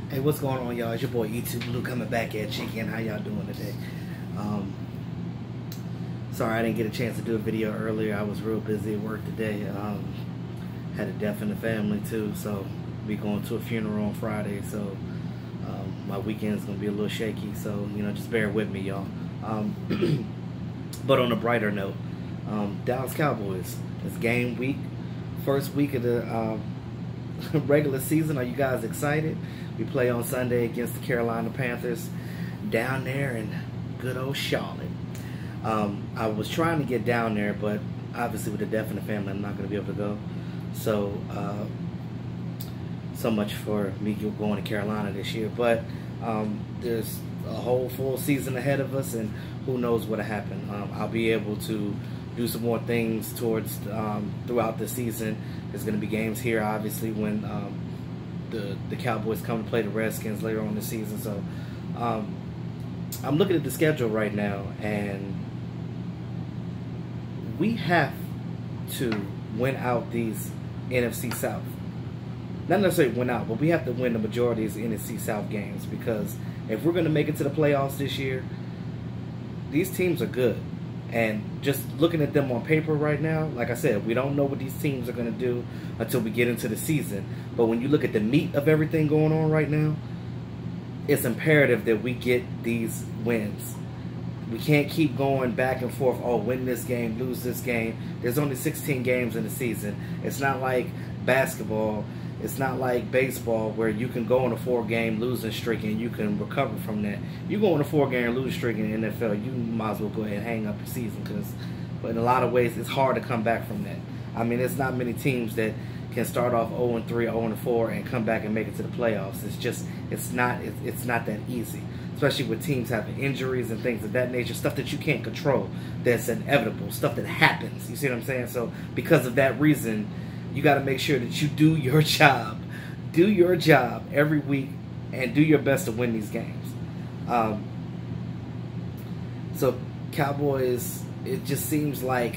Hey, what's going on, y'all? It's your boy E2 Blue coming back at you again. How y'all doing today? Sorry I didn't get a chance to do a video earlier. I was real busy at work today. Had a death in the family too, so be going to a funeral on Friday. So my weekend's gonna be a little shaky. So just bear with me, y'all. But on a brighter note, Dallas Cowboys. It's game week, first week of the regular season. Are you guys excited? We play on Sunday against the Carolina Panthers down there in good old Charlotte. I was trying to get down there, but obviously with the death in the family, I'm not going to be able to go. So, so much for me going to Carolina this year. But there's a whole full season ahead of us, and who knows what'll happen. I'll be able to do some more things towards throughout the season. There's going to be games here, obviously, when the Cowboys come to play the Redskins later on in the season. So I'm looking at the schedule right now, and we have to win out these NFC South. Not necessarily win out, but we have to win the majority of these NFC South games, because if we're going to make it to the playoffs this year, these teams are good. And just looking at them on paper right now, like I said, we don't know what these teams are going to do until we get into the season. But when you look at the meat of everything going on right now, it's imperative that we get these wins. We can't keep going back and forth, oh, win this game, lose this game. There's only 16 games in the season. It's not like basketball. It's not like baseball where you can go on a 4-game losing streak and you can recover from that. You go on a 4-game losing streak in the NFL, you might as well go ahead and hang up your season, but in a lot of ways, it's hard to come back from that. I mean, there's not many teams that can start off 0-3, 0-4 and come back and make it to the playoffs. It's not that easy, especially with teams having injuries and things of that nature, stuff that you can't control, that's inevitable, stuff that happens. You see what I'm saying? So because of that reason, you got to make sure that you do your job. Do your job every week and do your best to win these games. So Cowboys, it just seems like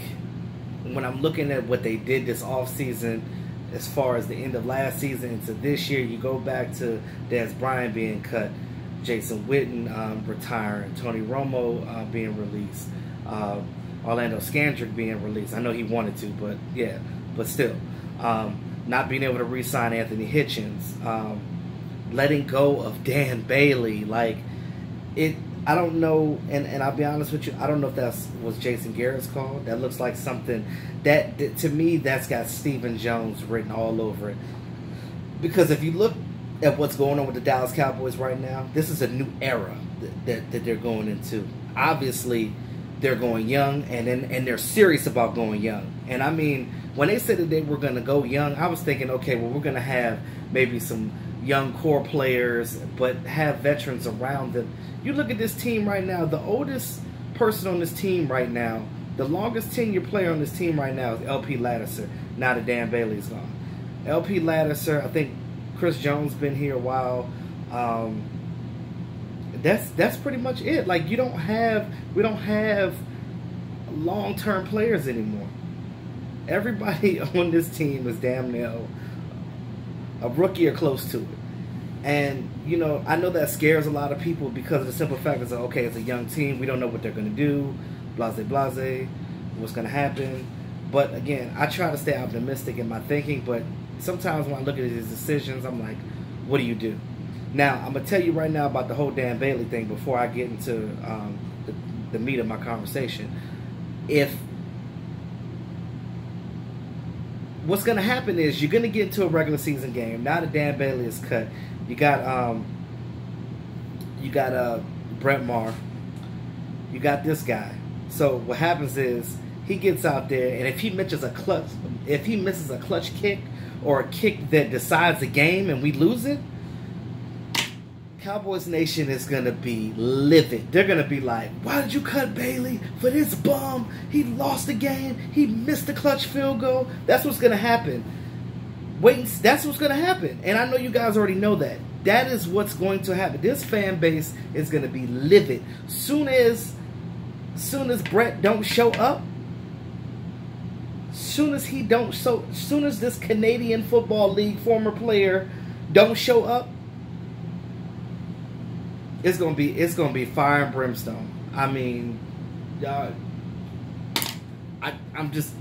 when I'm looking at what they did this offseason, as far as the end of last season into this year, you go back to Dez Bryant being cut, Jason Witten retiring, Tony Romo being released, Orlando Scandrick being released. I know he wanted to, but yeah, but still. Not being able to re-sign Anthony Hitchens, letting go of Dan Bailey, I don't know, and I'll be honest with you, I don't know if that was Jason Garrett's call. That looks like something that to me, that's got Stephen Jones written all over it. Because if you look at what's going on with the Dallas Cowboys right now, this is a new era that they're going into. Obviously, they're going young, and they're serious about going young. And I mean, when they said that they were going to go young, I was thinking, okay, well, we're going to have maybe some young core players, but have veterans around them. You look at this team right now, the oldest person on this team right now, the longest tenure player on this team right now is LP Laddiser, now that Dan Bailey's gone. LP Laddiser, I think Chris Jones been here a while. That's pretty much it. Like, we don't have long-term players anymore. Everybody on this team is damn near a rookie or close to it. And, I know that scares a lot of people because of the simple fact that, okay, it's a young team. We don't know what they're going to do. Blase, blase. What's going to happen. But, again, I try to stay optimistic in my thinking. But sometimes when I look at these decisions, I'm like, what do you do? Now, I'm going to tell you right now about the whole Dan Bailey thing before I get into the meat of my conversation. What's going to happen is you're going to get into a regular season game. Now that Dan Bailey is cut, you got Brett Maher. You got this guy. So what happens is he gets out there, and if he misses a clutch kick or a kick that decides the game and we lose it, Cowboys Nation is going to be livid. They're going to be like, why did you cut Bailey for this bum? He lost the game. He missed the clutch field goal. That's what's going to happen. That's what's going to happen. And I know you guys already know that. That is what's going to happen. This fan base is going to be livid. Soon as Brett don't show up, soon as this Canadian Football League former player don't show up, it's gonna be fire and brimstone. I mean, uh, I'm just,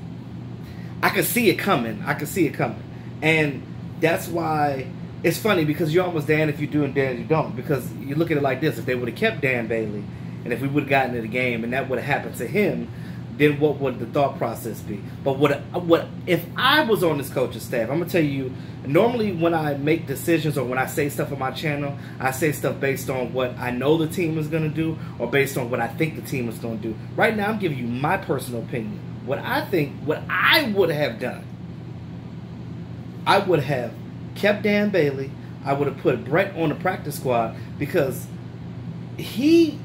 I could see it coming. I could see it coming, and that's why it's funny, because you're almost damned if you do and damned if you don't. Because you look at it like this: if they would have kept Dan Bailey, and if we would have gotten to the game, and that would have happened to him, then what would the thought process be? But what if I was on this coaching staff? I'm gonna tell you. Normally, when I make decisions or when I say stuff on my channel, I say stuff based on what I know the team is gonna do, or based on what I think the team is gonna do. Right now, I'm giving you my personal opinion. What I think, what I would have done. I would have kept Dan Bailey. I would have put Brett on the practice squad, because he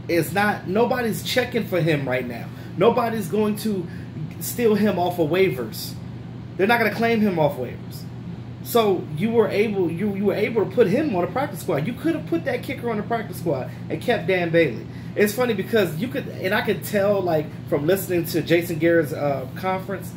is not, nobody's checking for him right now. Nobody's going to steal him off of waivers. They're not going to claim him off waivers. So you were able to put him on the practice squad. You could have put that kicker on the practice squad and kept Dan Bailey. It's funny because you could, and I could tell, like, from listening to Jason Garrett's conference,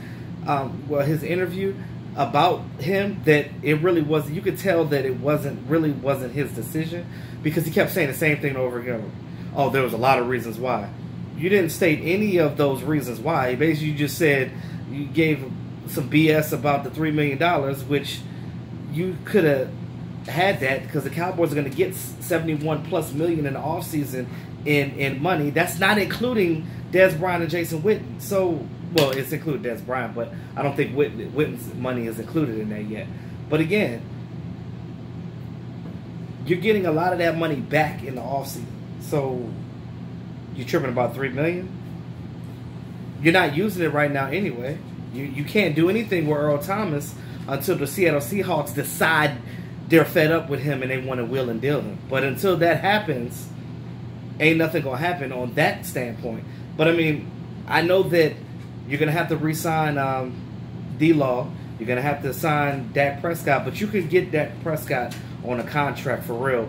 his interview about him, that it really wasn't. You could tell that it wasn't his decision, because he kept saying the same thing over again. Oh, there was a lot of reasons why. You didn't state any of those reasons why. Basically, you just said you gave some BS about the $3 million, which you could have had that, because the Cowboys are going to get 71 plus million in the offseason in money. That's not including Dez Bryant and Jason Witten. So, well, it's included Dez Bryant, but I don't think Witten's money is included in that yet. But again, you're getting a lot of that money back in the offseason. So you're tripping about $3 million. You're not using it right now anyway. You can't do anything with Earl Thomas until the Seattle Seahawks decide they're fed up with him and they want to wheel and deal him. But until that happens, ain't nothing going to happen on that standpoint. But, I mean, I know that you're going to have to re-sign D-Law. You're going to have to sign Dak Prescott. But you could get Dak Prescott on a contract for real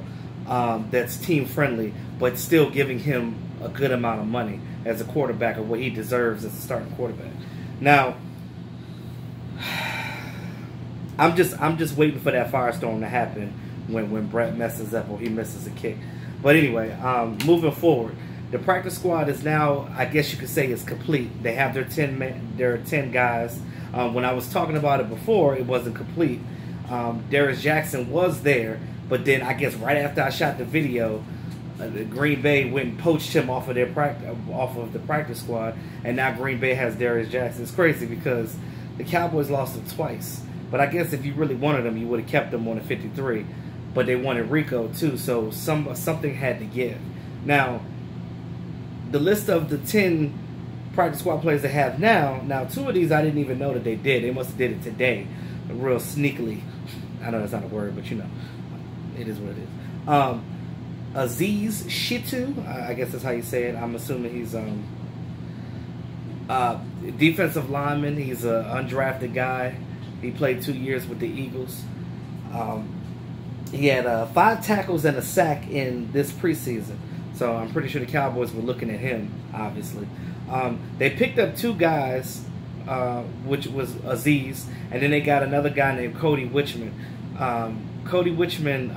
that's team-friendly, but still giving him a good amount of money as a quarterback, or what he deserves as a starting quarterback. Now, I'm just waiting for that firestorm to happen when Brett messes up or he misses a kick. But anyway, moving forward, the practice squad is now, I guess you could say, is complete. They have their 10 guys. When I was talking about it before, it wasn't complete. Darius Jackson was there, but then I guess right after I shot the video, Green Bay went and poached him off of the practice squad, and now Green Bay has Darius Jackson. It's crazy because the Cowboys lost him twice. But I guess if you really wanted him, you would have kept him on the 53. But they wanted Rico too, so something had to give. Now, the list of the 10 practice squad players they have now 2 of these I didn't even know that they did. They must have did it today, real sneakily. I know that's not a word, but you know, it is what it is. Aziz Shitu, I guess that's how you say it. I'm assuming he's defensive lineman. He's an undrafted guy. He played 2 years with the Eagles. He had 5 tackles and a sack in this preseason. So I'm pretty sure the Cowboys were looking at him, obviously. They picked up 2 guys, which was Aziz, and then they got another guy named Cody Wichman. Cody Wichman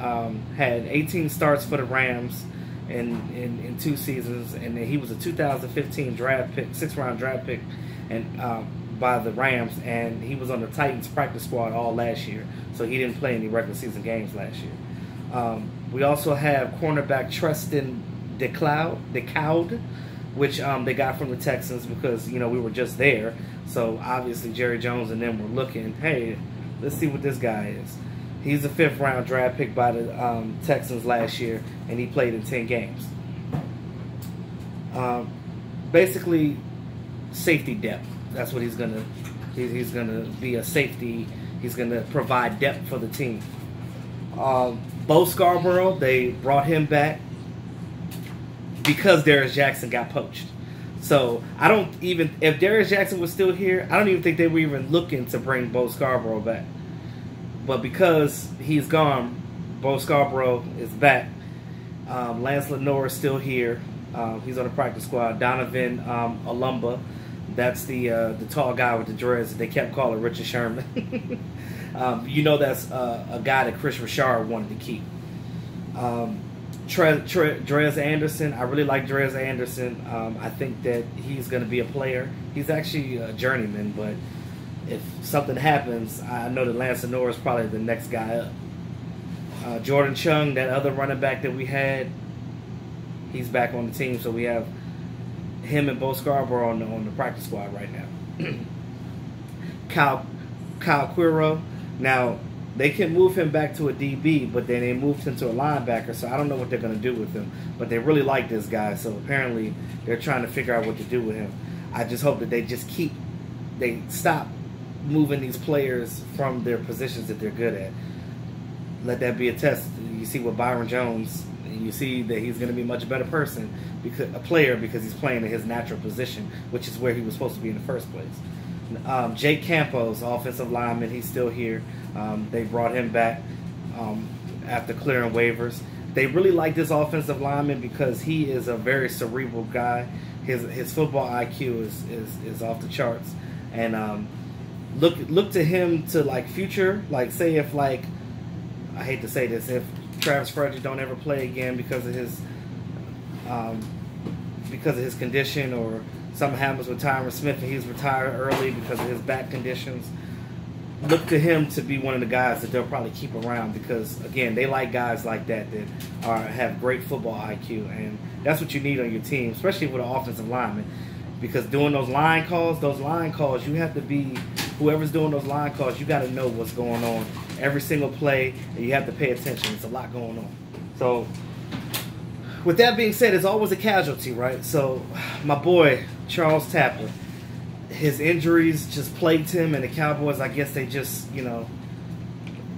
had 18 starts for the Rams in 2 seasons, and he was a 2015 draft pick, 6th-round draft pick, and by the Rams, and he was on the Titans practice squad all last year, so he didn't play any regular season games last year. We also have cornerback Tristan DeCloud, which they got from the Texans because, you know, we were just there, so obviously Jerry Jones and them were looking, hey, let's see what this guy is. He's a 5th-round draft pick by the Texans last year, and he played in 10 games. Basically, safety depth. That's what he's gonna. He's gonna be a safety. He's gonna provide depth for the team. Bo Scarborough, they brought him back because Darius Jackson got poached. So I don't even, if Darius Jackson was still here, I don't even think they were even looking to bring Bo Scarborough back. But because he's gone, Bo Scarborough is back. Lance Lenore is still here. He's on the practice squad. Donovan Alumba, that's the tall guy with the dreads that they kept calling Richard Sherman. You know that's a guy that Chris Richard wanted to keep. Dres Anderson. I really like Dres Anderson. I think that he's going to be a player. He's actually a journeyman, but if something happens, I know that Lance Sonora is probably the next guy up. Jordan Chung, that other running back that we had, he's back on the team, so we have him and Bo Scarborough on the practice squad right now. Kyle Quiro. Now, they can move him back to a DB, but then they moved him to a linebacker, so I don't know what they're going to do with him. But they really like this guy, so apparently they're trying to figure out what to do with him. I just hope that they stop moving these players from their positions that they're good at. Let that be a test. You see with Byron Jones, and you see that he's going to be a much better player because he's playing in his natural position, which is where he was supposed to be in the first place. Jake Campos, offensive lineman, he's still here. They brought him back after clearing waivers. They really like this offensive lineman because he is a very cerebral guy. His football IQ is off the charts, and look to him to like future. Like say if like I hate to say this, if Travis Frederick don't ever play again because of his condition, or something happens with Tyron Smith and he's retired early because of his back conditions, look to him to be one of the guys that they'll probably keep around because, again, they like guys like that have great football IQ, and that's what you need on your team, especially with an offensive lineman, because doing those line calls, you have to be, whoever's doing those line calls, you got to know what's going on every single play, and you have to pay attention. It's a lot going on. So, with that being said, it's always a casualty, right? So, my boy, Charles Tapper, his injuries just plagued him, and the Cowboys, I guess they just,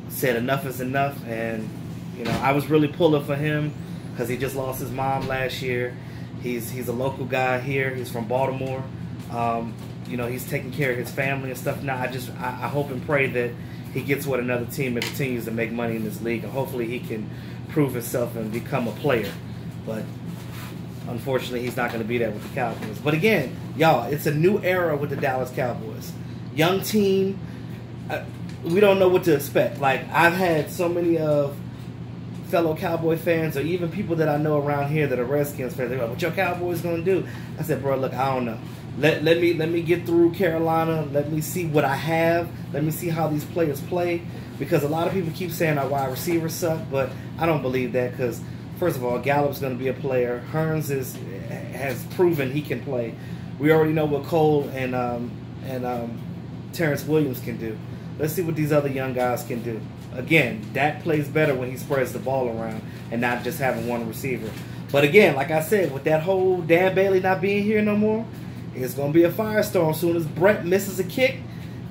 said enough is enough. And, I was really pulling for him because he just lost his mom last year. He's a local guy here. He's from Baltimore. He's taking care of his family and stuff. Now, I hope and pray that he gets with another team and continues to make money in this league, and hopefully he can prove himself and become a player. But unfortunately, he's not going to be there with the Cowboys. But again, y'all, it's a new era with the Dallas Cowboys. Young team. We don't know what to expect. Like, I've had so many of fellow Cowboy fans, or even people that I know around here that are Redskins fans, they're like, what your Cowboys going to do? I said, bro, look, I don't know. Let me get through Carolina. Let me see what I have. Let me see how these players play. Because a lot of people keep saying our wide receivers suck, but I don't believe that because, first of all, Gallup's going to be a player. Hearns has proven he can play. We already know what Cole and Terrence Williams can do. Let's see what these other young guys can do. Again, Dak plays better when he spreads the ball around and not just having one receiver. But again, like I said, with that whole Dan Bailey not being here no more, it's going to be a firestorm as soon as Brett misses a kick.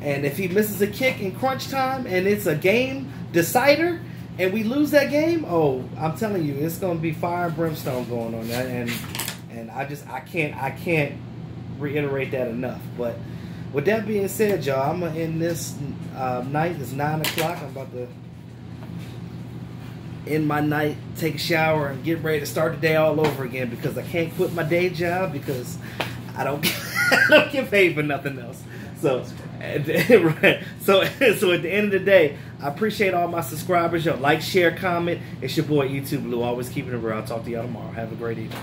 And if he misses a kick in crunch time and it's a game decider and we lose that game, oh, I'm telling you, it's going to be fire and brimstone going on there. And I can't reiterate that enough. But with that being said, y'all, I'm going to end this night. It's 9 o'clock. I'm about to end my night, take a shower, and get ready to start the day all over again because I can't quit my day job because I don't get paid for nothing else. So, right. So at the end of the day, I appreciate all my subscribers. Yo, like, share, comment. It's your boy E2 Blue. Always keeping it real. I'll talk to y'all tomorrow. Have a great evening.